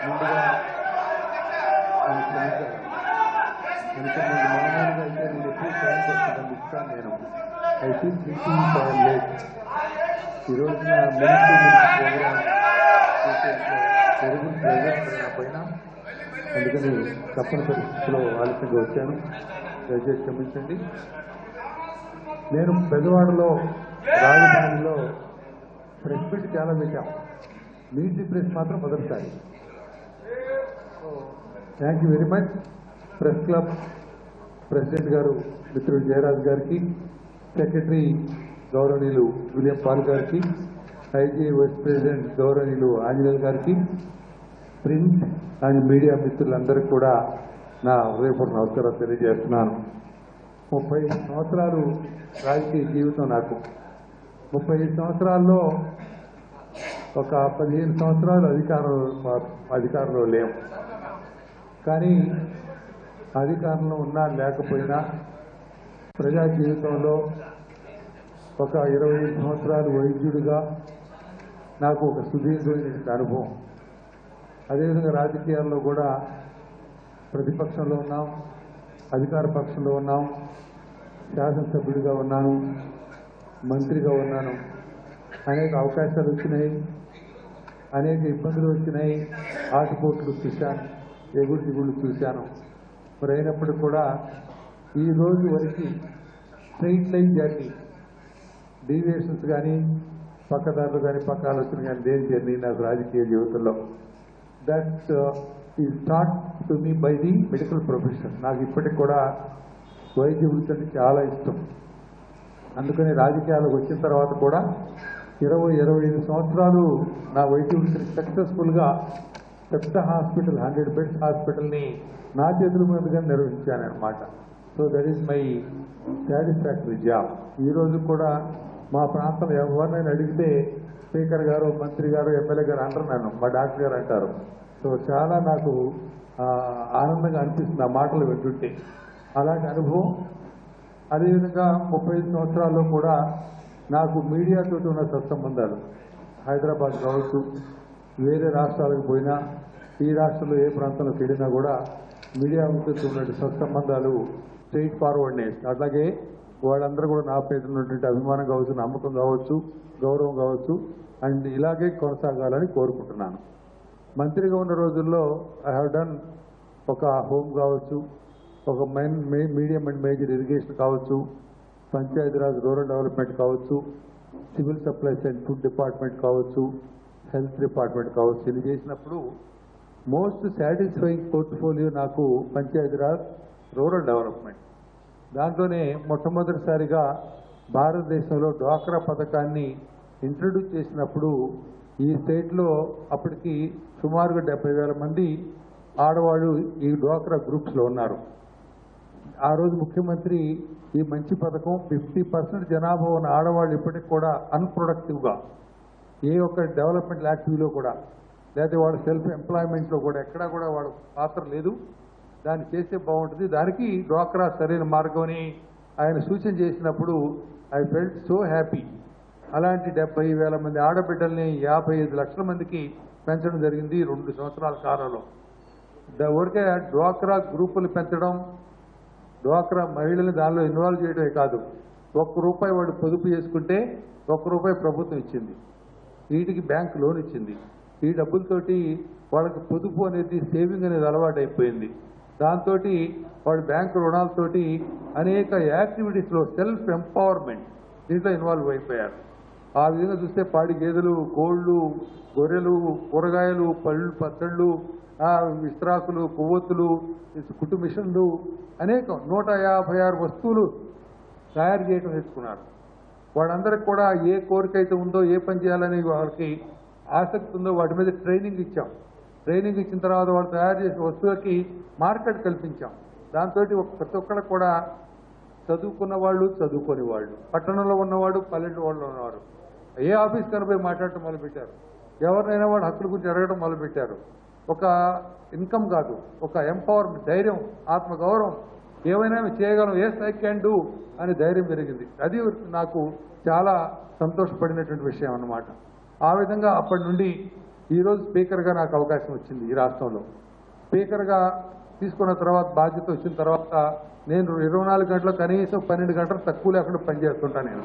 ముందుగా అనుకున్నది మామూలుగా అయితే నేను ఎప్పుడు టైంకి వస్తుందని ఇస్తాను నేను. I think thinking late. ఈ రోజున మినిస్ట్రీ ప్రోగ్రామ్ తెలుగు ప్రెజెంట్ పైన అందుకని తప్పని పరిస్థితిలో ఆలస్యంగా వచ్చాను. దయచేసి క్షమించండి. నేను పెద్దవాడలో రాజధానిలో ప్రెస్ మీట్ చాలా పెట్టాం. మీట్ ది ప్రెస్ మాత్రం మొదటిసారి. Thank you very much. Press club president గారు మిత్రుడు జయరాజ్ గారికి, సెక్రటరీ గౌరవనీయులు విలియం పాల్ గారికి, ఐజీ వైస్ ప్రెసిడెంట్ గౌరవనీయులు ఆంజనేయులు గారికి, ప్రింట్ అండ్ మీడియా మిత్రులందరికీ కూడా నా హృదయపూర్వక నమస్కారాలు తెలియజేస్తున్నాను. 35 సంవత్సరాలు రాజకీయ జీవితం నాకు. 35 సంవత్సరాల్లో ఒక 15 సంవత్సరాలు అధికారంలో లేవు. కానీ అధికారంలో ఉన్నా లేకపోయినా ప్రజా జీవితంలో ఒక 25 సంవత్సరాలు వైద్యుడిగా నాకు ఒక సుదీర్ఘమైన అనుభవం. అదేవిధంగా రాజకీయాల్లో కూడా ప్రతిపక్షంలో ఉన్నాం, అధికార పక్షంలో ఉన్నాం, శాసనసభ్యుడిగా ఉన్నాను, మంత్రిగా ఉన్నాను. అనేక అవకాశాలు వచ్చినాయి, అనేక ఇబ్బందులు వచ్చినాయి, ఆటుపోట్లు చూశాను, ఎగుడు దిగుళ్ళు చూశాను. మరి అయినప్పటికీ కూడా ఈ రోజు వరకు స్ట్రైట్ లైన్ జర్నీ, డీవియేషన్స్ కానీ పక్కదారులు కానీ పక్క ఆలోచన కానీ దేని జర్నీ నాకు రాజకీయ జీవితంలో. That is taught to me by the medical profession. నాకు ఇప్పటికి కూడా వైద్య వృత్తి అంటే చాలా ఇష్టం. అందుకని రాజకీయాలకు వచ్చిన తర్వాత కూడా 20-25 సంవత్సరాలు నా వైద్య వృత్తిని సక్సెస్ఫుల్గా పెద్ద హాస్పిటల్ 100 బెడ్స్ హాస్పిటల్ని నా చేతుల మీదుగా నిర్వహించాను అనమాట. So that is my satisfactory job. ఈరోజు కూడా మా ప్రాంతంలో ఎవరినైనా అడిగితే స్పీకర్ గారు, మంత్రి గారు, ఎమ్మెల్యే గారు అంటారు, నన్ను మా డాక్టర్ గారు అంటారు. సో చాలా నాకు ఆనందంగా అనిపిస్తుంది ఆ మాటలు వింటుంటే. అలాంటి అనుభవం. అదేవిధంగా 35 సంవత్సరాల్లో కూడా నాకు మీడియాతో ఉన్న సత్సంబంధాలు, హైదరాబాద్ కావచ్చు, వేరే రాష్ట్రాలకు పోయినా, ఈ రాష్ట్రంలో ఏ ప్రాంతంలోకి వెళ్ళినా కూడా మీడియాతో ఉన్న సత్సంబంధాలు స్ట్రైట్ ఫార్వర్డ్నెస్. అట్లాగే వాళ్ళందరూ కూడా నా పైన ఉన్నటువంటి అభిమానం కావచ్చు, నమ్మకం కావచ్చు, గౌరవం కావచ్చు, అండ్ ఇలాగే కొనసాగాలని కోరుకుంటున్నాను. మంత్రిగా ఉన్న రోజుల్లో ఐ హ్యావ్ డన్ ఒక హోమ్ కావచ్చు, ఒక మీడియం అండ్ మేజర్ ఇరిగేషన్ కావచ్చు, పంచాయతీరాజ్ రూరల్ డెవలప్మెంట్ కావచ్చు, civil supplies and food department కావచ్చు, హెల్త్ డిపార్ట్మెంట్ కావచ్చు. ఇది చేసినప్పుడు మోస్ట్ సాటిస్ఫైయింగ్ పోర్ట్ఫోలియో నాకు పంచాయతీరాజ్ రూరల్ డెవలప్మెంట్. దాంట్లోనే మొట్టమొదటిసారిగా భారతదేశంలో డ్వాక్రా పథకాన్ని ఇంట్రడ్యూస్ చేసినప్పుడు ఈ స్టేట్లో అప్పటికి సుమారుగా 70,000 మంది ఆడవాళ్ళు ఈ డ్వాక్రా గ్రూప్స్లో ఉన్నారు. ఆ రోజు ముఖ్యమంత్రి ఈ మంచి పథకం 50% జనాభా ఉన్న ఆడవాళ్ళు ఇప్పటికి కూడా అన్ప్రొడక్టివ్గా ఏ ఒక్క డెవలప్మెంట్ యాక్టివిటీలో కూడా, లేకపోతే వాళ్ళ సెల్ఫ్ ఎంప్లాయ్మెంట్లో కూడా ఎక్కడా కూడా వాళ్ళ పాత్ర లేదు, దాన్ని చేస్తే బాగుంటుంది, దానికి డ్వాక్రా సరైన మార్గం అని ఆయన సూచన చేసినప్పుడు ఐ ఫెల్ట్ సో హ్యాపీ. అలాంటి 70,000 మంది ఆడబిడ్డల్ని 55 లక్షల మందికి పెంచడం జరిగింది 2 సంవత్సరాల కాలంలో. ఊరికే డ్వాక్రా గ్రూపులు పెంచడం, డ్వాక్రా మహిళల్ని దానిలో ఇన్వాల్వ్ చేయడమే కాదు, ₹1 వాడు పొదుపు చేసుకుంటే ₹1 ప్రభుత్వం ఇచ్చింది, వీటికి బ్యాంక్ లోన్ ఇచ్చింది. ఈ డబ్బులతోటి వాళ్ళకి పొదుపు అనేది, సేవింగ్ అనేది అలవాటు అయిపోయింది. దాంతో వాళ్ళు బ్యాంకు రుణాలతోటి అనేక యాక్టివిటీస్లో సెల్ఫ్ ఎంపవర్మెంట్ దీంట్లో ఇన్వాల్వ్ అయిపోయారు. ఆ విధంగా చూస్తే పాడి గేదెలు, కోళ్ళు, గొర్రెలు, కూరగాయలు, పళ్ళు, పచ్చళ్ళు, విస్త్రాకులు, కొవ్వొత్తులు, కుట్టు మిషన్లు, అనేకం 156 వస్తువులు తయారు చేయడం నేర్చుకున్నారు. వాళ్ళందరికీ కూడా ఏ కోరిక అయితే ఉందో, ఏ పని చేయాలని వాళ్ళకి ఆసక్తి ఉందో వాటి మీద ట్రైనింగ్ ఇచ్చాం. ట్రైనింగ్ ఇచ్చిన తర్వాత వాళ్ళు తయారు చేసిన వస్తువులకి మార్కెట్ కల్పించాం. దాంతో ప్రతి ఒక్కరికి కూడా చదువుకున్న వాళ్ళు, చదువుకొని వాళ్ళు, పట్టణంలో ఉన్నవాడు, పల్లెటూళ్ళలో ఉన్నవారు ఏ ఆఫీస్ కనిపోయి మాట్లాడటం మొదలుపెట్టారు. ఎవరినైనా వాడు హక్కుల గురించి అడగడం మొదలుపెట్టారు. ఒక ఇన్కమ్ కాదు, ఒక ఎంపవర్మెంట్, ధైర్యం, ఆత్మగౌరవం, ఏమైనా చేయగలం, ఎస్ ఐ క్యాన్ డూ అని ధైర్యం పెరిగింది. అది నాకు చాలా సంతోషపడినటువంటి విషయం అన్నమాట. ఆ విధంగా అప్పటి నుండి ఈరోజు స్పీకర్గా నాకు అవకాశం వచ్చింది ఈ రాష్ట్రంలో. స్పీకర్గా తీసుకున్న తర్వాత బాధ్యత వచ్చిన తర్వాత నేను 24 గంటలు కనీసం 12 గంటలు తక్కువ లేకుండా పనిచేస్తుంటాను. నేను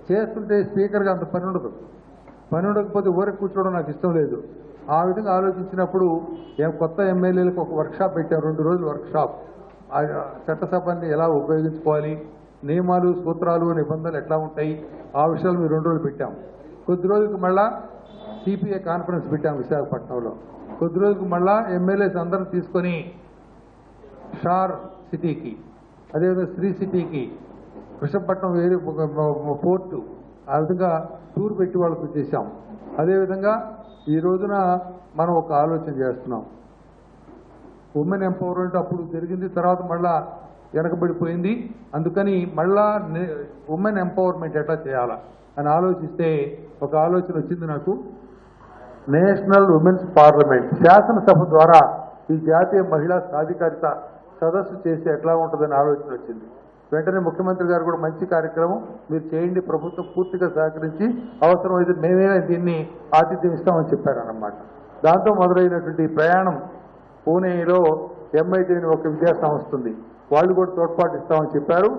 చేస్తుంటే స్పీకర్గా అంత పని ఉండదు. పని ఉండకపోతే ఊరికి కూర్చోవడం నాకు ఇష్టం లేదు. ఆ విధంగా ఆలోచించినప్పుడు కొత్త ఎమ్మెల్యేలకు ఒక వర్క్షాప్ పెట్టాం, 2 రోజులు వర్క్షాప్. చట్టసభని ఎలా ఉపయోగించుకోవాలి, నియమాలు సూత్రాలు నిబంధనలు ఎట్లా ఉంటాయి, ఆ విషయాలు మేము 2 రోజులు పెట్టాం. కొద్ది రోజులకు మళ్ళా సిపిఐ కాన్ఫరెన్స్ పెట్టాం విశాఖపట్నంలో. కొద్ది రోజులకు మళ్ళా ఎమ్మెల్యేస్ అందరూ తీసుకొని షార్ సిటీకి, అదేవిధంగా శ్రీ సిటీకి, కృష్ణపట్నం వేరే పోర్టు, ఆ విధంగా టూర్ పెట్టి వాళ్ళకు చేశాం. అదేవిధంగా ఈ రోజున మనం ఒక ఆలోచన చేస్తున్నాం. ఉమెన్ ఎంపవర్మెంట్ అప్పుడు జరిగింది, తర్వాత మళ్ళా వెనకబడిపోయింది. అందుకని మళ్ళా ఉమెన్ ఎంపవర్మెంట్ ఎట్లా చేయాలా అని ఆలోచిస్తే ఒక ఆలోచన వచ్చింది నాకు. నేషనల్ ఉమెన్స్ పార్లమెంట్, శాసనసభ ద్వారా ఈ జాతీయ మహిళా సాధికారిత సదస్సు చేసి ఎట్లా ఉంటుందని ఆలోచన వచ్చింది. వెంటనే ముఖ్యమంత్రి గారు కూడా మంచి కార్యక్రమం మీరు చేయండి, ప్రభుత్వం పూర్తిగా సహకరించి అవసరమైతే మేమే దీన్ని ఆతిథ్యం ఇస్తామని చెప్పారన్నమాట. దాంతో మొదలైనటువంటి ప్రయాణం పూణేలో MIT అని ఒక విద్యా సంస్థ ఉంది, వాళ్ళు కూడా తోడ్పాటు ఇస్తామని చెప్పారు.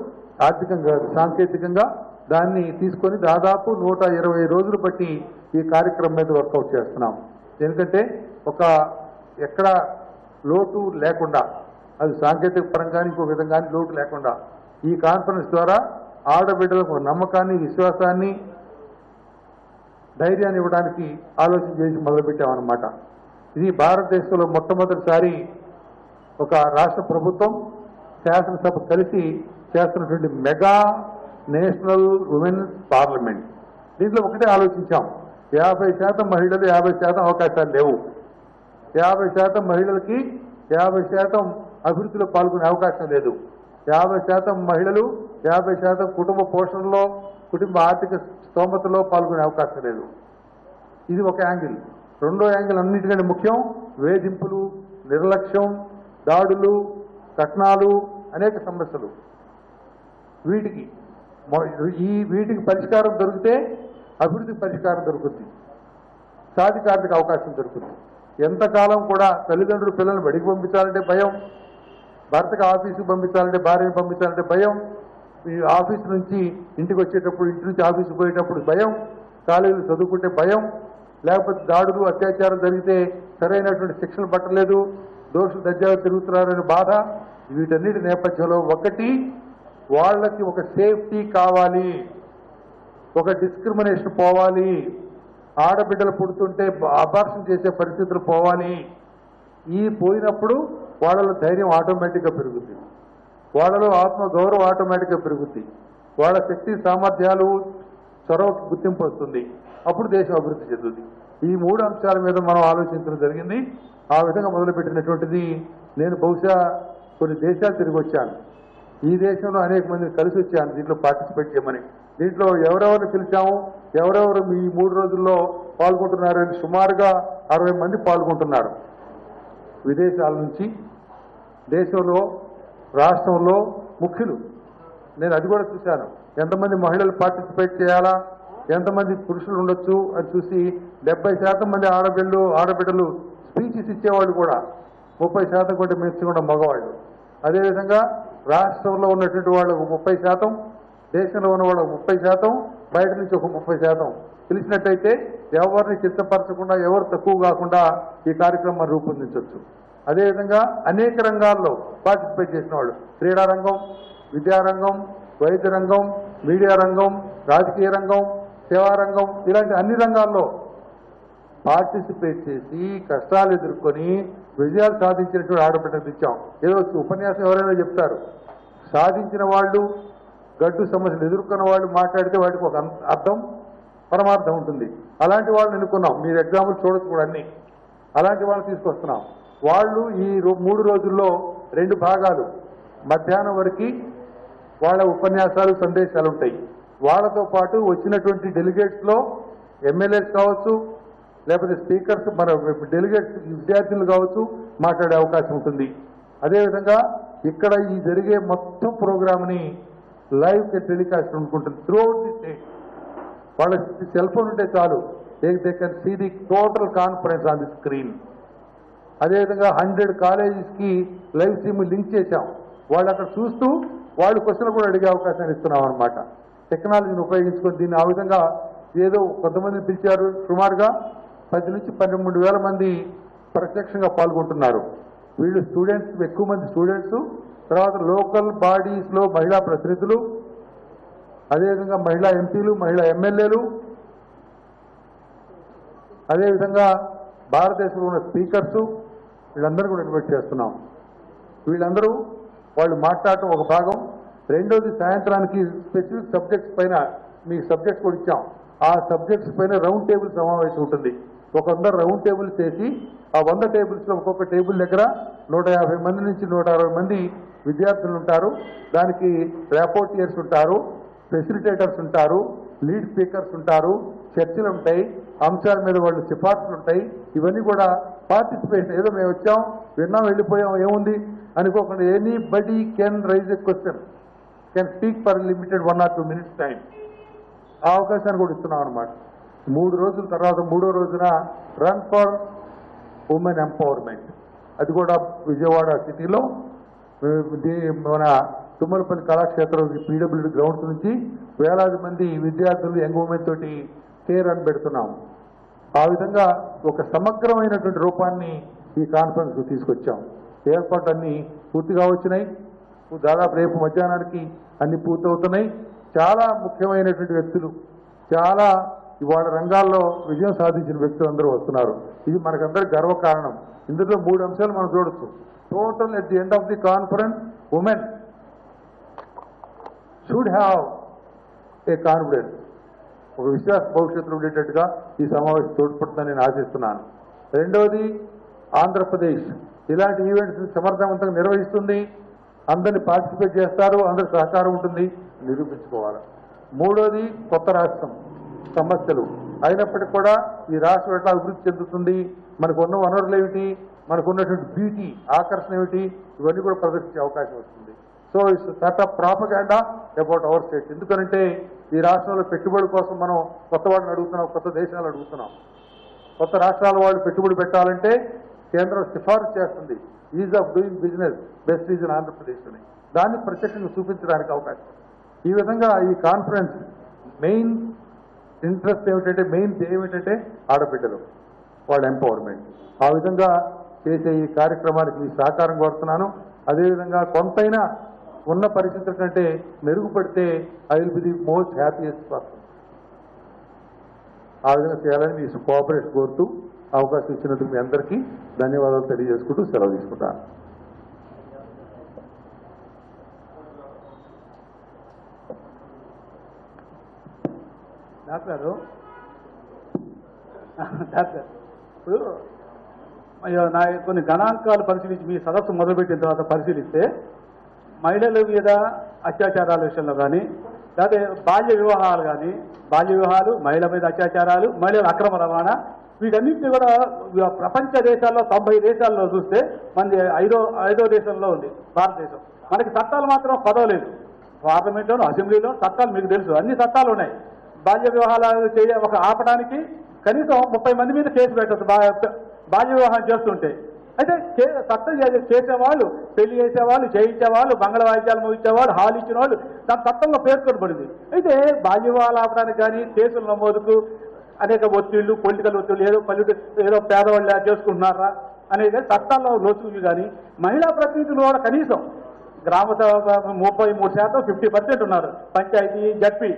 ఆర్థికంగా సాంకేతికంగా దాన్ని తీసుకొని దాదాపు 120 రోజులు బట్టి ఈ కార్యక్రమం మీద వర్కౌట్ చేస్తున్నాం. ఎందుకంటే ఒక ఎక్కడ లోటు లేకుండా, అది సాంకేతిక పరంగా ఇంకో విధంగా లోటు లేకుండా ఈ కాన్ఫరెన్స్ ద్వారా ఆడబిడ్డలకు ఒక నమ్మకాన్ని, విశ్వాసాన్ని, ధైర్యాన్ని ఇవ్వడానికి ఆలోచన చేసి మొదలుపెట్టామన్నమాట. ఇది భారతదేశంలో మొట్టమొదటిసారి ఒక రాష్ట్ర ప్రభుత్వం శాసనసభ కలిసి చేస్తున్నటువంటి మెగా నేషనల్ ఉమెన్ పార్లమెంట్. దీంట్లో ఒకటే ఆలోచించాం, 50% మహిళలు, 50% అవకాశాలు లేవు. 50% మహిళలకి 50% అభివృద్ధిలో పాల్గొనే అవకాశం లేదు. 50% మహిళలు 50% కుటుంబ పోషణలో, కుటుంబ ఆర్థిక స్తోమతలో పాల్గొనే అవకాశం లేదు. ఇది ఒక యాంగిల్. రెండో యాంగిల్ అన్నిటికంటే ముఖ్యం, వేధింపులు, నిర్లక్ష్యం, దాడులు, కట్నాలు, అనేక సమస్యలు. వీటికి పరిష్కారం దొరికితే అభివృద్ధికి పరిష్కారం దొరుకుతుంది, సాధికారతకు అవకాశం దొరుకుతుంది. ఎంతకాలం కూడా తల్లిదండ్రులు పిల్లల్ని బడికి పంపించాలంటే భయం, భర్తకు ఆఫీసుకు పంపించాలంటే, భార్యను పంపించాలంటే భయం, ఈ ఆఫీసు నుంచి ఇంటికి వచ్చేటప్పుడు, ఇంటి నుంచి ఆఫీసుకు పోయేటప్పుడు భయం, కాలేజీలు చదువుకుంటే భయం, లేకపోతే దాడులు, అత్యాచారం జరిగితే సరైనటువంటి శిక్షలు పట్టలేదు, దోషులు దర్జాగా తిరుగుతున్నారనే బాధ. వీటన్నిటి నేపథ్యంలో ఒకటి, వాళ్ళకి ఒక సేఫ్టీ కావాలి, ఒక డిస్క్రిమినేషన్ పోవాలి, ఆడబిడ్డలు పుడుతుంటే అబార్షన్ చేసే పరిస్థితులు పోవాలి. ఈ పోయినప్పుడు వాళ్ళలో ధైర్యం ఆటోమేటిక్గా పెరుగుతుంది, వాళ్ళలో ఆత్మ గౌరవం ఆటోమేటిక్గా పెరుగుతుంది, వాళ్ళ శక్తి సామర్థ్యాలు చొరవకి గుర్తింపు వస్తుంది. అప్పుడు దేశం అభివృద్ధి చెందుతుంది. ఈ 3 అంశాల మీద మనం ఆలోచించడం జరిగింది. ఆ విధంగా మొదలుపెట్టినటువంటిది. నేను బహుశా కొన్ని దేశాలు తిరిగి వచ్చాను. ఈ దేశంలో అనేక మందిని కలిసి వచ్చాను దీంట్లో పార్టిసిపేట్ చేయమని. దీంట్లో ఎవరెవరిని పిలిచాము, ఎవరెవరు ఈ 3 రోజుల్లో పాల్గొంటున్నారు అని సుమారుగా 60 మంది పాల్గొంటున్నారు. విదేశాల నుంచి, దేశంలో, రాష్ట్రంలో ముఖ్యులు. నేను అది కూడా చూశాను, ఎంతమంది మహిళలు పార్టిసిపేట్ చేయాలా, ఎంతమంది పురుషులు ఉండొచ్చు అని చూసి 70% మంది ఆడబిడ్డలు స్పీచెస్ ఇచ్చేవాళ్ళు కూడా, 30% కంటే మెచ్చకుండా మగవాళ్ళు. అదేవిధంగా రాష్ట్రంలో ఉన్నటువంటి వాళ్ళు 30%, దేశంలో ఉన్న వాళ్ళు 30%, బయట నుంచి ఒక 30% పిలిచినట్టయితే ఎవరిని చిత్తపరచకుండా, ఎవరు తక్కువ కాకుండా ఈ కార్యక్రమాన్ని రూపొందించవచ్చు. అదేవిధంగా అనేక రంగాల్లో పార్టిసిపేట్ చేసిన వాళ్ళు, క్రీడారంగం, విద్యారంగం, వైద్య రంగం, మీడియా రంగం, రాజకీయ రంగం, సేవారంగం, ఇలాంటి అన్ని రంగాల్లో పార్టిసిపేట్ చేసి కష్టాలు ఎదుర్కొని విజయాలు సాధించినటువంటి ఆడబిడ్డలు ఇచ్చాం. ఏదో ఉపన్యాసం ఎవరైనా చెప్తారు, సాధించిన వాళ్ళు, గడ్డు సమస్యలు ఎదుర్కొన్న వాళ్ళు మాట్లాడితే వాటికి ఒక అర్థం, పరమార్థం ఉంటుంది. అలాంటి వాళ్ళని ఎన్నుకున్నాం. మీరు ఎగ్జాంపుల్ చూడొచ్చు కూడా అన్ని. అలాంటి వాళ్ళని తీసుకొస్తున్నాం. వాళ్ళు ఈ 3 రోజుల్లో 2 భాగాలు, మధ్యాహ్నం వరకు వాళ్ళ ఉపన్యాసాలు, సందేశాలు ఉంటాయి. వాళ్ళతో పాటు వచ్చినటువంటి డెలిగేట్స్లో ఎమ్మెల్యేస్ కావచ్చు, లేకపోతే స్పీకర్స్, మన డెలిగేట్స్ విద్యార్థులు కావచ్చు, మాట్లాడే అవకాశం ఉంటుంది. అదేవిధంగా ఇక్కడ ఈ జరిగే మొత్తం ప్రోగ్రామ్ని లైవ్ టెలికాస్ట్ అనుకుంటుంది త్రూఅవుట్ ది స్టేట్. వాళ్ళ సెల్ ఫోన్ ఉంటే చాలు, they can see the total conference on the screen. అదేవిధంగా 100 కాలేజెస్కి లైవ్ స్ట్రీమ్ లింక్ చేశాం. వాళ్ళు అక్కడ చూస్తూ వాళ్ళు క్వశ్చన్లు కూడా అడిగే అవకాశాన్ని ఇస్తున్నాం అనమాట. టెక్నాలజీని ఉపయోగించుకొని దీన్ని ఆ విధంగా ఏదో కొంతమందిని పిలిచారు. సుమారుగా 10 నుంచి 12,000 మంది ప్రత్యక్షంగా పాల్గొంటున్నారు. వీళ్ళు స్టూడెంట్స్, ఎక్కువ మంది స్టూడెంట్స్, తర్వాత లోకల్ బాడీస్లో మహిళా ప్రతినిధులు, అదేవిధంగా మహిళా ఎంపీలు, మహిళా ఎమ్మెల్యేలు, అదేవిధంగా భారతదేశంలో ఉన్న స్పీకర్సు, వీళ్ళందరూ కూడా ఇన్వైట్ చేస్తున్నాం. వీళ్ళందరూ వాళ్ళు మాట్లాడటం ఒక భాగం. రెండోది సాయంత్రానికి స్పెసిఫిక్ సబ్జెక్ట్స్ పైన మీకు సబ్జెక్ట్స్ కూడా ఇచ్చాం. ఆ సబ్జెక్ట్స్ పైన రౌండ్ టేబుల్ సమావేశం ఉంటుంది. ఒక 100 రౌండ్ టేబుల్స్ చేసి ఆ 100 టేబుల్స్లో ఒక్కొక్క టేబుల్ దగ్గర 150 మంది నుంచి 160 మంది విద్యార్థులు ఉంటారు. దానికి ర్యాపోర్టియర్స్ ఉంటారు, ఫెసిలిటేటర్స్ ఉంటారు, లీడ్ స్పీకర్స్ ఉంటారు, చర్చలు ఉంటాయి, అంశాల మీద వాళ్ళు సిఫార్సులు ఉంటాయి. ఇవన్నీ కూడా పార్టిసిపేషన్. ఏదో మేము వచ్చాం, విన్నాం, వెళ్ళిపోయాం, ఏముంది అనుకోకుండా anybody can raise a question, can speak for limited 1 or 2 minutes time. ఆ అవకాశాన్ని కూడా ఇస్తున్నాం అనమాట. 3 రోజుల తర్వాత 3వ రోజున రన్ ఫర్ ఉమెన్ ఎంపవర్మెంట్. అది కూడా విజయవాడ సిటీలో మన తుమ్మలపల్లి కళాక్షేత్రం పీడబ్ల్యూడి గ్రౌండ్స్ నుంచి వేలాది మంది విద్యార్థులు, యంగ్ ఉమెన్ తోటి రన్ పెడుతున్నాం. ఆ విధంగా ఒక సమగ్రమైనటువంటి రూపాన్ని ఈ కాన్ఫరెన్స్కు తీసుకొచ్చాం. ఏర్పాట్లన్నీ పూర్తిగా వచ్చినాయి. దాదాపు రేపు మధ్యాహ్నానికి అన్ని పూర్తవుతున్నాయి. చాలా ముఖ్యమైనటువంటి వ్యక్తులు, చాలా ఇవాళ రంగాల్లో విజయం సాధించిన వ్యక్తులు అందరూ వస్తున్నారు. ఇది మనకందరికి గర్వకారణం. ఇందులో 3 అంశాలు మనం చూడొచ్చు. Total at the end of the conference women should have a confidence, ఒక విశ్వాస భవిష్యత్తులో ఉండేటట్టుగా ఈ సమావేశం తోడ్పడుతుందని నేను ఆశిస్తున్నాను. రెండవది, ఆంధ్రప్రదేశ్ ఇలాంటి ఈవెంట్స్ సమర్థవంతంగా నిర్వహిస్తుంది, అందరినీ పార్టిసిపేట్ చేస్తారు, అందరి సహకారం ఉంటుంది, నిరూపించుకోవాలి. మూడోది, కొత్త రాష్ట్రం సమస్యలు అయినప్పటికీ కూడా ఈ రాష్ట్రం ఎట్లా అభివృద్ధి చెందుతుంది, మనకు ఉన్న వనరులు ఏమిటి, మనకు ఉన్నటువంటి బ్యూటీ, ఆకర్షణ ఏమిటి, ఇవన్నీ కూడా ప్రదర్శించే అవకాశం వస్తుంది. So it's sort of propaganda about our state. ఎందుకంటే ఈ రాష్ట్రంలో పెట్టుబడి కోసం మనం కొత్త వాళ్ళని అడుగుతున్నాం, కొత్త దేశాలు అడుగుతున్నాం. కొత్త రాష్ట్రాల వాళ్ళు పెట్టుబడి పెట్టాలంటే కేంద్రం సిఫారసు చేస్తుంది, is of doing business best is in Andhra Pradesh అని. దాన్ని ప్రత్యక్షంగా చూపించడానికి అవకాశం. ఈ విధంగా ఈ కాన్ఫరెన్స్ మెయిన్ ఇంట్రెస్ట్ ఏమిటంటే, మెయిన్ ధ్యేయం ఏంటంటే ఆడబిడ్డలు, వాళ్ళ ఎంపవర్మెంట్. ఆ విధంగా చేసే ఈ కార్యక్రమానికి మీ సహకారం కోరుతున్నాను. అదేవిధంగా కొంతైనా ఉన్న పరిస్థితుల కంటే మెరుగుపడితే I will be the most happiest person. ఆ విధంగా చేయాలని మీ కోఆపరేషన్ కోరుతూ అవకాశం ఇచ్చినందుకు మీ అందరికీ ధన్యవాదాలు తెలియజేసుకుంటూ సెలవు తీసుకుంటాను. డాక్టర్ ఇప్పుడు నా కొన్ని గణాంకాలు పరిశీలించి మీ సదస్సు మొదలుపెట్టిన తర్వాత పరిశీలిస్తే మహిళల మీద అత్యాచారాల విషయంలో కానీ, లేకపోతే బాల్య వివాహాలు, మహిళల మీద అత్యాచారాలు, మహిళల అక్రమ రవాణా, వీటన్నింటినీ కూడా ప్రపంచ దేశాల్లో 90 దేశాల్లో చూస్తే మనది ఐదో దేశంలో ఉంది భారతదేశం. మనకి చట్టాలు మాత్రం పదవలేదు. పార్లమెంట్లోనూ అసెంబ్లీలో చట్టాలు మీకు తెలుసు, అన్ని చట్టాలు ఉన్నాయి. బాల్య వివాహాలు ఆపడానికి కనీసం 30 మంది మీద కేసు పెట్టచ్చు బాల్య వివాహం చేస్తుంటే. అయితే చట్టం చేసేవాళ్ళు, పెళ్లి చేసేవాళ్ళు, చేయించేవాళ్ళు, మంగళ వాయిద్యాలు ముగించేవాళ్ళు, హాల్ ఇచ్చిన వాళ్ళు దాని చట్టంలో పేర్కొనబడింది. అయితే బాల్య వివాహాలు ఆపడానికి కానీ, కేసుల నమోదుకు అనేక ఒత్తిళ్లు, పొలిటికల్ ఒత్తిళ్లు, ఏదో పేదవాళ్ళు చేసుకుంటున్నారా అనేది చట్టాల్లో లోచులు. కానీ మహిళా ప్రతినిధులు కూడా కనీసం గ్రామ 33%, 50% ఉన్నారు. పంచాయతీ, జడ్పీ,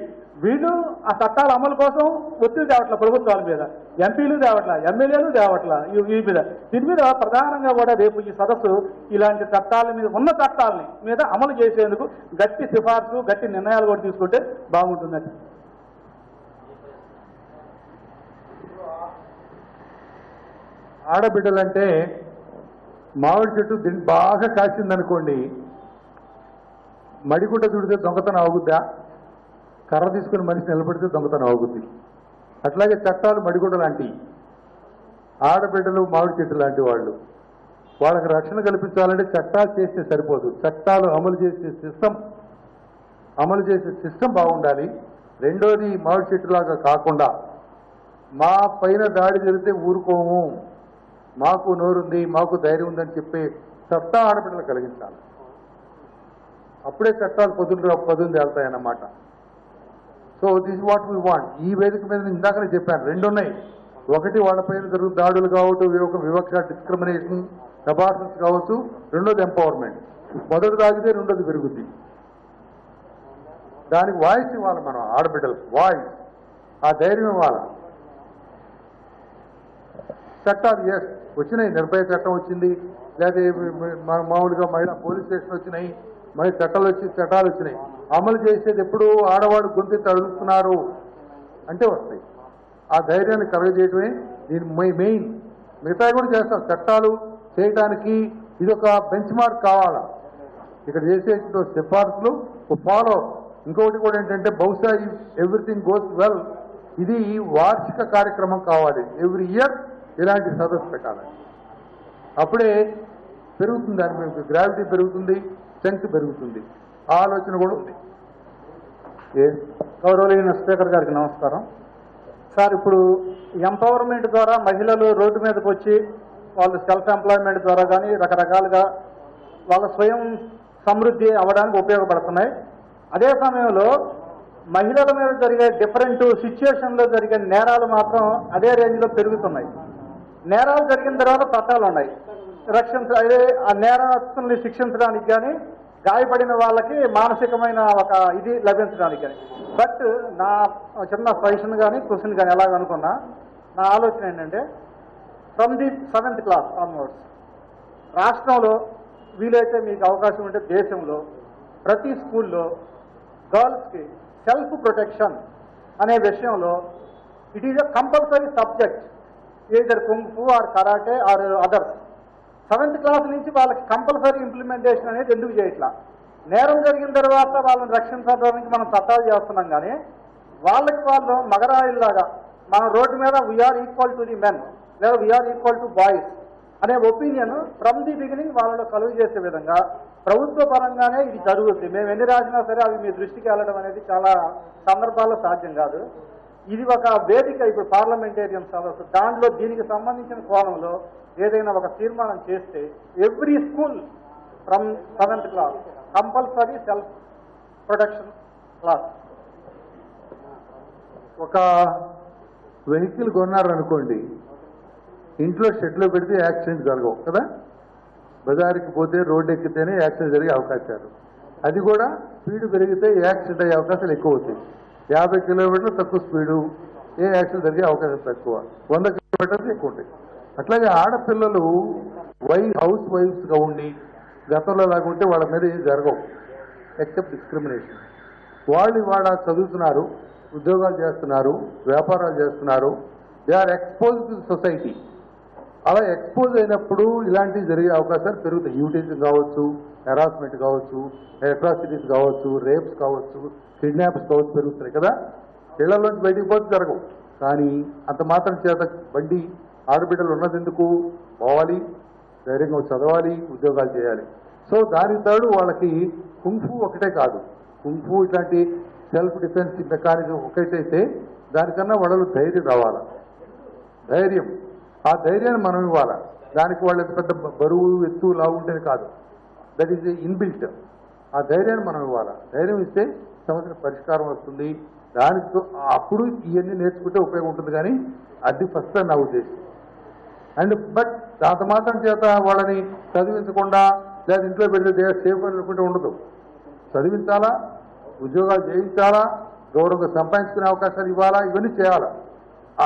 వీళ్ళు ఆ చట్టాల అమలు కోసం ఒత్తిడి తేవట్ల ప్రభుత్వాల మీద, ఎంపీలు తేవట్ల, ఎమ్మెల్యేలు తేవట్ల. ఈ మీద దీని మీద ప్రధానంగా కూడా రేపు ఈ సదస్సు ఇలాంటి చట్టాల మీద, ఉన్న చట్టాలని మీద అమలు చేసేందుకు గట్టి సిఫార్సు, గట్టి నిర్ణయాలు కూడా తీసుకుంటే బాగుంటుందండి. ఆడబిడ్డలంటే మామిడి చెట్టు దీన్ని బాగా కాసిందనుకోండి, మడిగుడ్డ చుడితే దొంగతనం ఆగుద్దా? కర్ర తీసుకుని మనిషి నిలబడితే దొంగతనం ఆగుద్ది. అట్లాగే చట్టాలు మడిగుడ్డ లాంటివి, ఆడబిడ్డలు మామిడి చెట్టు లాంటి వాళ్ళు. వాళ్ళకి రక్షణ కల్పించాలంటే చట్టాలు చేస్తే సరిపోదు, చట్టాలు అమలు చేసే సిస్టమ్ బాగుండాలి. రెండోది మామిడి చెట్టులాగా కాకుండా మా పైన దాడి జరిగితే ఊరుకోము, మాకు నోరుంది, మాకు ధైర్యం ఉందని చెప్పే సత్తా ఆడపిల్లలు కలిగించాలి. అప్పుడే చట్టాలు పదును తేలుతాయన్నమాట. So this what we want. ఈ వేదిక మీద నేను ఇందాకనే చెప్పాను, రెండు ఉన్నాయి. ఒకటి వాళ్ళపైన జరుగుతున్న దాడులు కావచ్చు, వివక్ష, డిస్క్రిమినేషన్, అబార్షన్స్ కావచ్చు. రెండోది ఎంపవర్మెంట్. మొదటి తాగితే రెండోది పెరుగుద్ది. దానికి వాయిస్ ఇవ్వాలి మనం, ఆడబిడ్డలకు వాయిస్, ఆ ధైర్యం ఇవ్వాలి. చట్టాలు వచ్చినాయి, నిర్భయ చట్టం వచ్చింది, లేదా మామూలుగా మహిళా పోలీస్ స్టేషన్ వచ్చినాయి, మరి చట్టాలు వచ్చినాయి. అమలు చేసేది ఎప్పుడు ఆడవాడు గొంతెత్తి అడుగుతున్నారు అంటే వస్తాయి. ఆ ధైర్యాన్ని కలుగజేయటమే దీని మెయిన్. మిగతా కూడా చేస్తాం. చట్టాలు చేయడానికి ఇది ఒక బెంచ్ మార్క్ కావాలా. ఇక్కడ చేసే సిఫార్సులు ఫాలో. ఇంకొకటి కూడా ఏంటంటే, బహుశా ఎవ్రీథింగ్ గోస్ వెల్, ఇది వార్షిక కార్యక్రమం కావాలి. ఎవ్రీ ఇయర్ ఇలాంటి సదస్సు పెట్టాలి. అప్పుడే పెరుగుతుంది, దాని గ్రావిటీ పెరుగుతుంది, స్ట్రెంగ్త్ పెరుగుతుంది. ఆ ఆలోచన కూడా ఉంది. గౌరవనీయ స్పీకర్ గారికి నమస్కారం. సార్, ఇప్పుడు ఎంపవర్మెంట్ ద్వారా మహిళలు రోడ్డు మీదకి వచ్చి వాళ్ళు సెల్ఫ్ ఎంప్లాయ్మెంట్ ద్వారా కానీ రకరకాలుగా వాళ్ళ స్వయం సమృద్ధి అవ్వడానికి ఉపయోగపడుతున్నాయి. అదే సమయంలో మహిళల మీద జరిగే డిఫరెంట్ సిచ్యుయేషన్లో జరిగే నేరాలు మాత్రం అదే రేంజ్లో పెరుగుతున్నాయి. నేరాలు జరిగిన తర్వాత చట్టాలు ఉన్నాయి, అదే ఆ నేరస్తుల్ని శిక్షించడానికి కానీ, గాయపడిన వాళ్ళకి మానసికమైన ఒక ఇది లభించడానికి కానీ. బట్ నా చిన్న సజెషన్ కానీ క్వశ్చన్ కానీ ఎలాగనుకున్నా, నా ఆలోచన ఏంటంటే, from the 7th class onwards రాష్ట్రంలో వీలైతే మీకు అవకాశం ఉంటే దేశంలో ప్రతి స్కూల్లో గర్ల్స్కి సెల్ఫ్ ప్రొటెక్షన్ అనే విషయంలో it is a compulsory subject, either kung fu or karate or others. 7th class నుంచి వాళ్ళకి కంపల్సరీ ఇంప్లిమెంటేషన్ అనేది ఎందుకు చేయట్లా? నేరం జరిగిన తర్వాత వాళ్ళని రక్షించడానికి మనం చట్టాలు చేస్తున్నాం, కానీ వాళ్ళకి వాళ్ళు మగరాయిల్లాగా మన రోడ్డు మీద we are equal to the men లేదా వీఆర్ ఈక్వల్ టు బాయ్స్ అనే ఒపీనియన్ ఫ్రమ్ ది బిగినింగ్ వాళ్ళలో కలుగు చేసే విధంగా ప్రభుత్వ పరంగానే ఇది జరుగుతుంది. మేము ఎన్ని రాసినా సరే అవి మీ దృష్టికి వెళ్ళడం అనేది చాలా సందర్భాల్లో సాధ్యం కాదు. ఇది ఒక వేదిక, ఇప్పుడు పార్లమెంటేరియన్ సదస్సు, దాంట్లో దీనికి సంబంధించిన కోణంలో ఏదైనా ఒక తీర్మానం చేస్తే every school from 7th class compulsory self protection class. ఒక వెహికల్ కొన్నారనుకోండి, ఇంట్లో షెడ్లో పెడితే యాక్సిడెంట్ జరగవు కదా. బజారుకి పోతే రోడ్డు ఎక్కితేనే యాక్సిడెంట్ జరిగే అవకాశాలు. అది కూడా స్పీడ్ పెరిగితే యాక్సిడెంట్ అయ్యే అవకాశాలు ఎక్కువ అవుతాయి. 50 కిలోమీటర్లు తక్కువ స్పీడు, ఏ యాక్సిడెంట్ జరిగే అవకాశం తక్కువ. 100 కిలోమీటర్లు ఎక్కువ ఉంటాయి. అట్లాగే ఆడపిల్లలు హౌస్ వైఫ్స్గా ఉండి గతంలో లాగుంటే వాళ్ళ మీద ఏం జరగవు, ఎక్సెప్ట్ డిస్క్రిమినేషన్. వాళ్ళు ఇవాళ చదువుతున్నారు, ఉద్యోగాలు చేస్తున్నారు, వ్యాపారాలు చేస్తున్నారు. They are expose to society. అలా ఎక్స్పోజ్ అయినప్పుడు ఇలాంటివి జరిగే అవకాశాలు పెరుగుతాయి. యూటిలిజం కావచ్చు, హెరాస్మెంట్ కావచ్చు, అట్రాసిటీస్ కావచ్చు, రేప్స్ కావచ్చు, కిడ్నాప్స్ కావచ్చు పెరుగుతున్నాయి కదా. ఇళ్లలోంచి బయటికి పోతే జరగవు, కానీ అంత మాత్రం చేత బండి ఆడబిడ్డలు ఉన్నది ఎందుకు? పోవాలి, ధైర్యంగా చదవాలి, ఉద్యోగాలు చేయాలి. సో దానికి తోడు వాళ్ళకి కుంఫు ఒకటే కాదు, కుంఫు ఇట్లాంటి సెల్ఫ్ డిఫెన్స్ మెకానిజం ఒకటైతే దానికన్నా వాళ్ళు ధైర్యం రావాలా. ధైర్యం, ఆ ధైర్యాన్ని మనం ఇవ్వాలా. దానికి వాళ్ళు పెద్ద బరువు ఎత్తు లావు ఉంటేనే కాదు, దట్ ఈజ్ ఇన్బిల్ట్. ఆ ధైర్యాన్ని మనం ఇవ్వాలా. ధైర్యం ఇస్తే సమస్య పరిష్కారం వస్తుంది. దానికి అప్పుడు ఇవన్నీ నేర్చుకుంటే ఉపయోగం ఉంటుంది. కానీ అది ఫస్ట్ నా ఉద్దేశం. అండ్ బట్ దాంత మాత్రం చేత వాళ్ళని చదివించకుండా లేదా ఇంట్లో పెడితే సేఫ్ అనుకుంటే ఉండదు. చదివించాలా, ఉద్యోగాలు చేయించాలా, గౌరవంగా సంపాదించుకునే అవకాశాలు ఇవ్వాలా, ఇవన్నీ చేయాలా.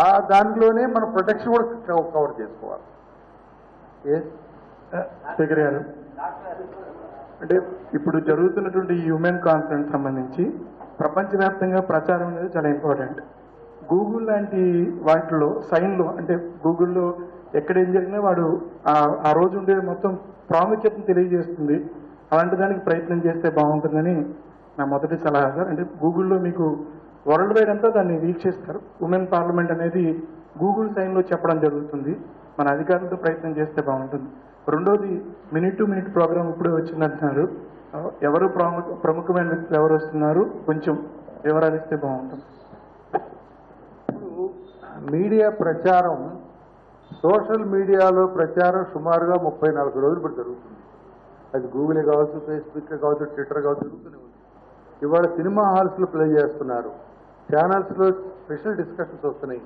ఆ దానిలోనే మన ప్రొటెక్షన్ కూడా కవర్ చేసుకోవాలి. శేఖర్ గారు, అంటే ఇప్పుడు జరుగుతున్నటువంటి హ్యూమన్ కాన్ఫరెన్స్ సంబంధించి ప్రపంచవ్యాప్తంగా ప్రచారం అనేది చాలా ఇంపార్టెంట్. గూగుల్ లాంటి వాటిలో సైన్లో, అంటే గూగుల్లో ఎక్కడ ఏం జరిగినా వాడు ఆ రోజు ఉండే మొత్తం ప్రాముఖ్యతను తెలియజేస్తుంది. అలాంటి దానికి ప్రయత్నం చేస్తే బాగుంటుందని నా మొదటి సలహా సార్. అంటే గూగుల్లో మీకు వరల్డ్ వైడ్ అంతా దాన్ని వీక్షిస్తారు. ఉమెన్ పార్లమెంట్ అనేది గూగుల్ సైన్లో చెప్పడం జరుగుతుంది. మన అధికారులతో ప్రయత్నం చేస్తే బాగుంటుంది. రెండోది, మినిట్ టు మినిట్ ప్రోగ్రామ్ ఇప్పుడే వచ్చిందంటున్నారు. ఎవరు ప్రముఖమైన వ్యక్తులు ఎవరు వస్తున్నారు, కొంచెం వివరాలు ఇస్తే బాగుంటుంది. ఇప్పుడు మీడియా ప్రచారం, సోషల్ మీడియాలో ప్రచారం సుమారుగా 34 రోజులు ఇప్పుడు జరుగుతుంది. అది గూగులే కావచ్చు, ఫేస్బుక్ కావచ్చు, ట్విట్టర్ కావచ్చు, జరుగుతూనే ఉంది. ఇవాళ సినిమా హాల్స్లో ప్లే చేస్తున్నారు, ఛానల్స్లో స్పెషల్ డిస్కషన్స్ వస్తున్నాయి.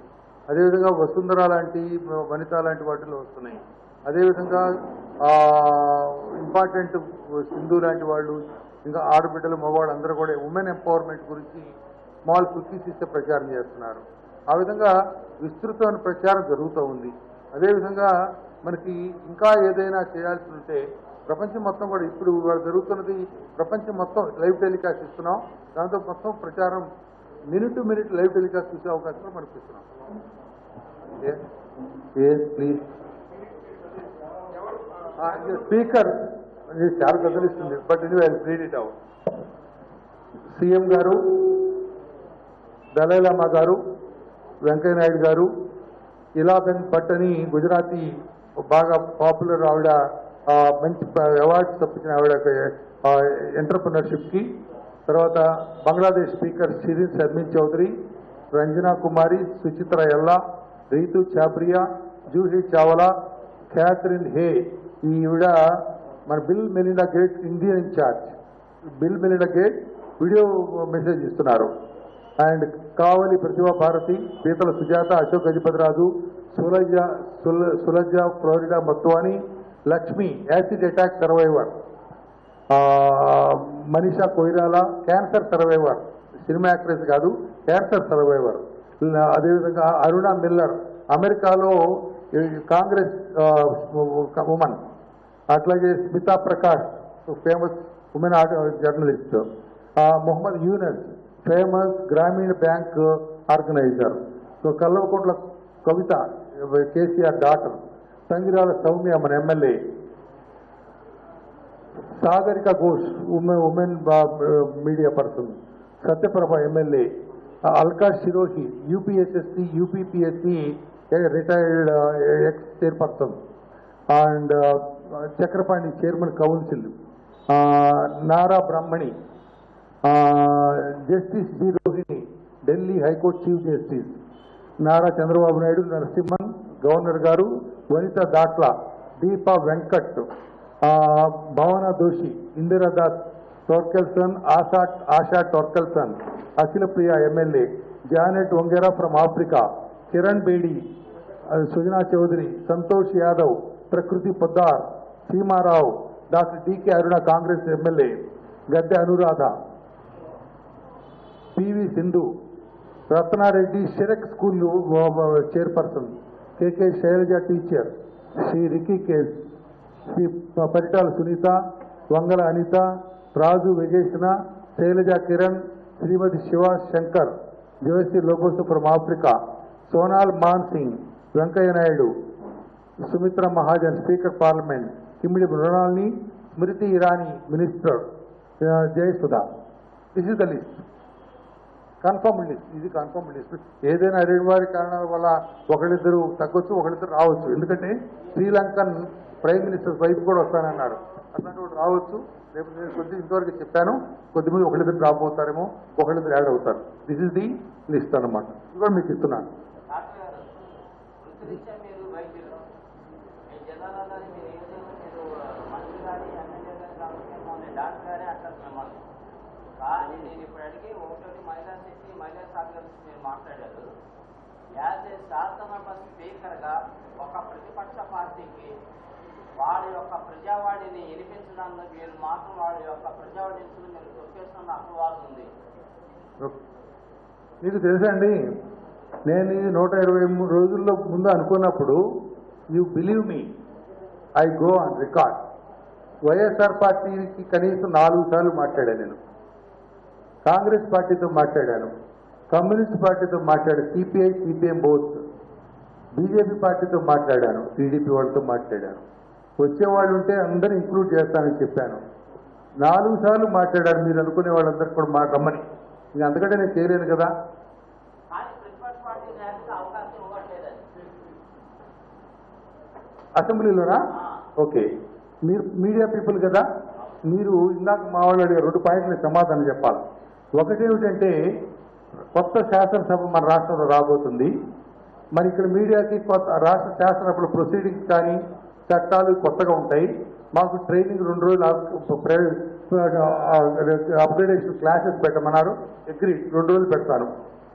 అదేవిధంగా వసుంధర లాంటి, వనిత లాంటి వాటిలో వస్తున్నాయి. అదేవిధంగా ఇంపార్టెంట్ సింధు లాంటి వాళ్ళు, ఇంకా ఆడబిడ్డలు, మగవాళ్ళు అందరూ కూడా ఉమెన్ ఎంపవర్మెంట్ గురించి స్మాల్ కుకీస్ ఇస్తే ప్రచారం చేస్తున్నారు. ఆ విధంగా విస్తృతమైన ప్రచారం జరుగుతూ ఉంది. అదేవిధంగా మనకి ఇంకా ఏదైనా చేయాల్సి ఉంటే ప్రపంచం మొత్తం కూడా ఇప్పుడు ఇవాళ జరుగుతున్నది ప్రపంచం మొత్తం లైవ్ టెలికాస్ట్ ఇస్తున్నాం. దాంతో మొత్తం ప్రచారం minute to minute live telecast చూసే అవకాశం కూడా మనకి ఇస్తున్నాం. ప్లీజ్ స్పీకర్ చాలా కదిలిస్తుంది, బట్ ఇది I read it out. CM గారు, దలైలామా గారు, వెంకయ్యనాయుడు గారు, ఇలాబెన్ భట్ అని గుజరాతీ బాగా పాపులర్ ఆవిడ, మంచి అవార్డ్స్ తప్పించిన ఆవిడ ఎంటర్ప్రినర్షిప్కి. తర్వాత Bangladesh speaker Shirin Sharmin Chowdhury, Ranjana Kumari, Suchitra Ella, Ritu Chhabria, Juhi Chawla, Catherine Hay. ఈవిడ మన Bill Melinda Gate Indian in-charge. Bill Melinda Gate video message ఇస్తున్నారు. And Kavali Prathibha Bharathi, Peethala Sujatha, Ashok Gajapathiraju, Sulajja Florida Matwani, Lakshmi acid attack survivor, Manisha Koirala cancer survivor, cinema actress కాదు, క్యాన్సర్ సర్వైవర్. అదేవిధంగా అరుణ మిల్లర్, అమెరికాలో కాంగ్రెస్ ఉమెన్. అట్లాగే Smita Prakash, famous women journalist. Mohammed Yunus, famous Grameen bank organizer. So Kalvakuntla Kavitha, KCR daughter. Sangirala Soumya, మన MLA. Sagarika Ghosh, women media person. Satyaprabha, MLA. Alka Shirohi, UPSSC, UPPSC retired ex chairperson. And Chakrapani, chairman council. Nara Brahmani, justice G Rohini, Delhi high court chief justice. Nara Chandrababu Naidu, Narasimhan governor గారు, Vanitha Datla, Deepa Venkat, Bhavana Doshi, Indira Das Torkelson, Asha Torkelson, Akhila Priya, MLA. Janet Wangera from Africa, Kiran Bedi, Sujana Chowdary, Santosh Yadav, ప్రకృతి Poddar, Seemarao, doctor D K Aruna, Congress MLA. Gadde Anuradha, P V Sindhu, Ratna Reddy, షెరెక్ school chairperson. K K Shailaja, teacher. Shri Rishikesh, Shri Paritala Sunitha, Vangala Anitha, Raju Vegesana, Shailaja Kiran, Shrimati Shiva Shankar, Josie Lobos from Africa. Sonal Mann Singh, Venkaiah Naidu, Sumitra Mahajan, speaker parliament. Kimidi Mrunalini, Smriti Irani, minister. Jayasudha. This is the list. Confirmed list. ఇది confirmed list. ఏదైనా అనివార్య కారణాల వల్ల ఒకళ్ళిద్దరు తగ్గొచ్చు, ఒకళ్ళిద్దరు రావచ్చు. ఎందుకంటే శ్రీలంకన్ ప్రైమ్ మినిస్టర్ వైపు కూడా వస్తానన్నాడు. అట్లాంటి వాడు రావచ్చు. రేపు నేను కొద్దిగా ఇంతవరకు చెప్పాను, కొద్దిమంది ఒకళ్ళిద్దరు డ్రాప్ అవుతారేమో, ఒకళ్ళిద్దరు యాడ్ అవుతారు. దిస్ ఇస్ ది లిస్ట్ అన్నమాట. ఇది కూడా మీకు ఇస్తున్నాను. కానీ నేను ఇప్పుడు అడిగి ఒకటి మహిళా శక్తి, మహిళా శాఖ గురించి మీరు మాట్లాడారు. యాజ్ ఏ శాసనసభ స్పీకర్గా ఒక ప్రతిపక్ష పార్టీకి వాడి యొక్క ప్రజావాణిని వినిపించడానికి మీరు మాత్రం వాడి యొక్క ప్రజావాణిని మీరు తొక్కేస్తున్న అపవాదం ఉంది. మీకు తెలుసా అండి, నేను 123 రోజుల్లో ముందు అనుకున్నప్పుడు, you believe me, I go on record. YSR పార్టీకి కనీసం 4 సార్లు మాట్లాడాను నేను. కాంగ్రెస్ పార్టీతో మాట్లాడాను, కమ్యూనిస్ట్ పార్టీతో మాట్లాడాను, సిపిఐ సిపిఎం బోత్. బీజేపీ పార్టీతో మాట్లాడాను, టీడీపీ వాళ్ళతో మాట్లాడాను. వచ్చేవాళ్ళు ఉంటే అందరూ ఇంక్లూడ్ చేస్తానని చెప్పాను. 4 సార్లు మాట్లాడారు. మీరు అనుకునే వాళ్ళందరూ కూడా మాట రమ్మని. ఇంక అంతకంటే నేను చేయలేను కదా. అసెంబ్లీలోనా? ఓకే. మీరు మీడియా పీపుల్ కదా, మీరు ఇందాక మా వాళ్ళు అడిగారు 2 పాయింట్లు సమాధానం చెప్పాలి. ఒకటి ఏమిటంటే, కొత్త శాసనసభ మన రాష్ట్రంలో రాబోతుంది. మరి ఇక్కడ మీడియాకి కొత్త రాష్ట్ర శాసనసభల ప్రొసీడింగ్స్ కానీ చట్టాలు కొత్తగా ఉంటాయి. మాకు ట్రైనింగ్ 2 రోజులు అప్గ్రేడేషన్ క్లాసెస్ పెట్టమన్నారు. అగ్రీ 2 రోజులు పెడతాను.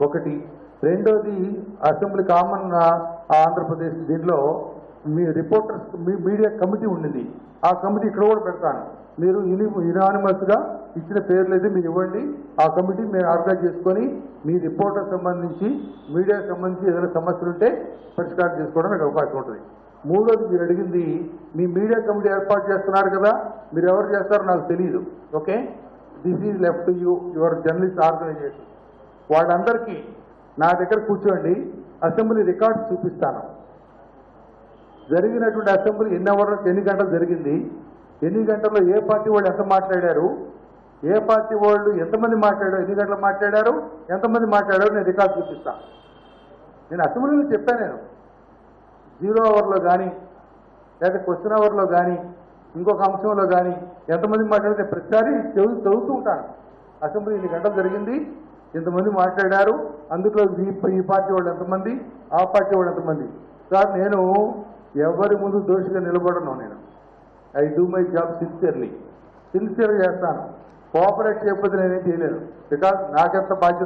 ఒకటి. రెండోది అసెంబ్లీ కామన్ ఆంధ్రప్రదేశ్ దీంట్లో మీ రిపోర్టర్స్ మీడియా కమిటీ ఉండింది. ఆ కమిటీ ఇక్కడ కూడా పెడతాను. మీరు యునానిమస్గా ఇచ్చిన పేర్లు అయితే మీరు ఇవ్వండి. ఆ కమిటీ మీరు ఆర్గనైజ్ చేసుకొని మీ రిపోర్టర్ సంబంధించి మీడియాకి సంబంధించి ఏదైనా సమస్యలు ఉంటే పరిష్కారం చేసుకోవడానికి అవకాశం ఉంటుంది. మూడోది మీరు అడిగింది మీ మీడియా కమిటీ ఏర్పాటు చేస్తున్నారు కదా, మీరు ఎవరు చేస్తారో నాకు తెలియదు. Okay, this is left your journalist organisation. వాళ్ళందరికీ నా దగ్గర కూర్చోండి, అసెంబ్లీ రికార్డ్స్ చూపిస్తాను. జరిగినటువంటి అసెంబ్లీ ఎన్ని గంటలు జరిగింది, ఎన్ని గంటల్లో ఏ పార్టీ వాళ్ళు ఎంత మాట్లాడారు, ఏ పార్టీ వాళ్ళు ఎంతమంది మాట్లాడారు, ఎన్ని గంటలు మాట్లాడారు, ఎంతమంది మాట్లాడారు నేను రికార్డు చూపిస్తాను. నేను అసెంబ్లీలో చెప్పాను. నేను 0 అవర్లో కానీ లేదా క్వశ్చన్ అవర్లో కానీ ఇంకొక అంశంలో కానీ ఎంతమంది మాట్లాడితే ప్రతిసారి చదువుతూ ఉంటాను. అసెంబ్లీ ఇన్ని గంటలు జరిగింది, ఇంతమంది మాట్లాడారు, అందులో ఈ పార్టీ వాళ్ళు ఎంతమంది, ఆ పార్టీ వాళ్ళు ఎంతమంది. సార్ నేను ఎవరి ముందు దోషిగా నిలబడను. నేను ఐ డూ మై జాబ్ సిన్సియర్గా చేస్తాను. కోఆపరేట్ చేయకపోతే నేనేం చేయలేను. బికాజ్ నాకెంత బాధ్యత